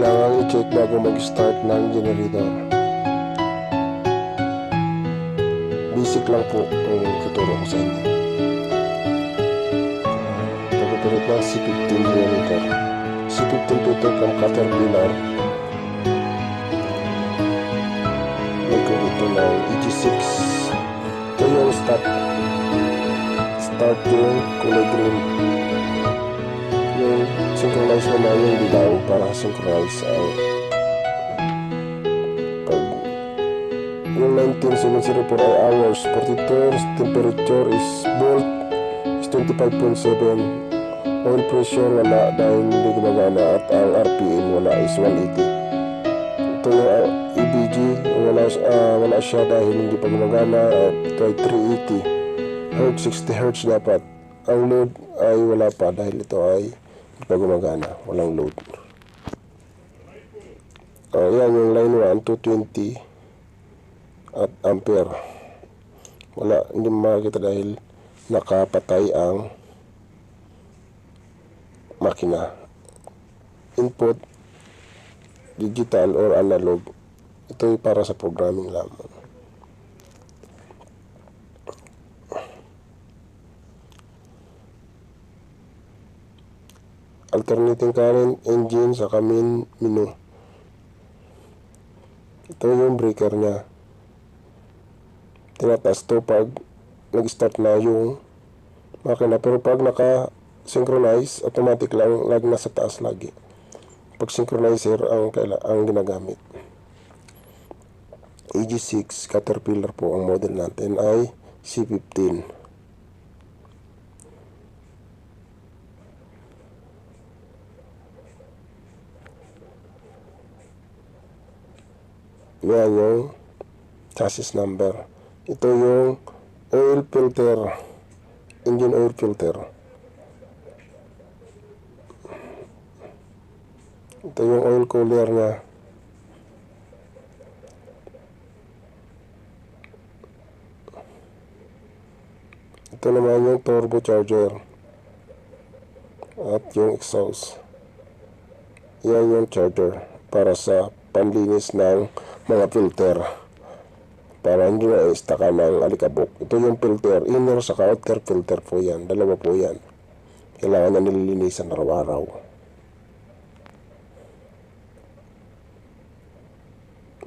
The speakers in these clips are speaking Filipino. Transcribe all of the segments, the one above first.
kailangan i-check bago mag-start ng generator. Basic lang po ang tuturo ko sa inyo. Pagpapalit ng C15 generator. C15 filter from Caterpillar. Lagyan ito ng EG6. Ito yung start yung kulay green. Yung synchronize naman yung dilaw para synchronize ang yung 19704 ay hours. 42 temperature is volt is 25.7. Oil pressure wala dahil hindi gumagana at ang RPM wala is 180. Ito yung EBG wala siya dahil hindi pa gumagana at ito ay 380 Hz, 60 Hz dapat. Ang load ay wala pa dahil ito ay hindi pa gumagana, walang load. Yan yung line 1 220 at ampere. Wala, hindi makikita dahil nakapatay ang makina. Input digital or analog. Ito ay para sa programming lamang. Alternating current, engine, sa main menu. Ito yung breaker nya. Tinataas to pag nag-start na yung makina, pero pag naka-synchronize, automatic lang, lagi nasa taas lagi. Pag synchronizer ang ginagamit. EG6 Caterpillar po ang model natin ay C15. Yan yung chassis number. Ito yung oil filter, engine oil filter. Ito yung oil cooler nya. Ito naman yung turbocharger at yung exhaust. Yan yung charger para sa panlinis ng mga filter para hindi na istaka ng alikabok. Ito yung filter, inner sa outer filter po yan, dalawa po yan. Kailangan na nililinisan araw-araw.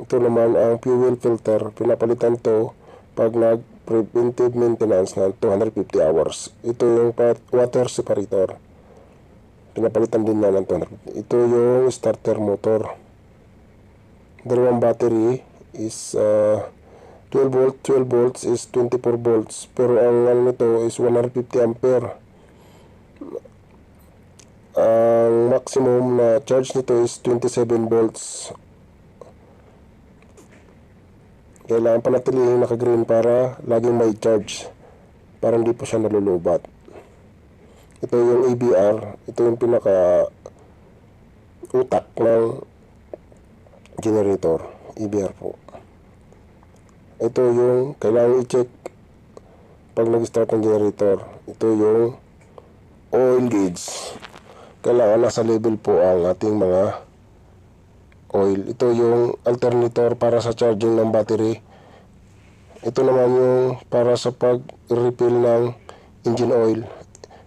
Ito naman ang fuel filter, pinapalitan to pag nag-preventive maintenance ng 250 hours. Ito yung water separator, pinapalitan din na ng 250. Ito yung starter motor. Dalawang battery is 12 volts is 24 volts, pero ang ano nito is 150 ampere. Ang maximum na charge nito is 27 volts. Kailangan panatilihin naka-green para laging may charge, para hindi po siya nalulubat. Ito yung EBR, ito yung pinaka utak ng generator, EBR po. Ito yung kailangan i-check pag nag-start ng generator. Ito yung oil gauge. Kailangan nasa level po ang ating mga oil. Ito yung alternator para sa charging ng battery. Ito naman yung para sa pag-refill ng engine oil.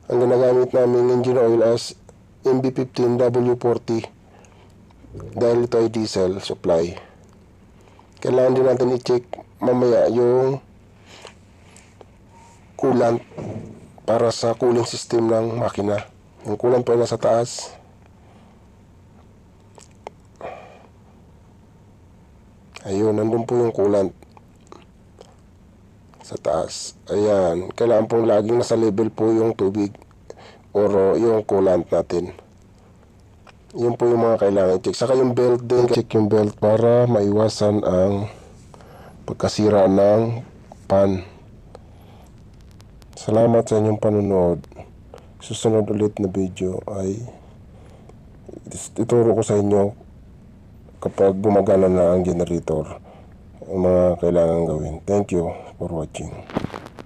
Ang ginagamit namin engine oil as MB15 W40 dahil ito ay diesel supply. Kailangan din natin i-check mamaya yung coolant para sa cooling system ng makina. Yung coolant po ay nasa taas. Ayun, nandun po yung coolant sa taas. Ayan, kailangan po laging nasa level po yung tubig or yung coolant natin. Yun po yung mga kailangan i-check. Saka yung belt din, check yung belt para maiwasan ang pagkasira ng pan. Salamat sa inyong panunood. Susunod ulit na video ay ituro ko sa inyo kapag bumagana na ang generator, ang mga kailangan gawin. Thank you for watching.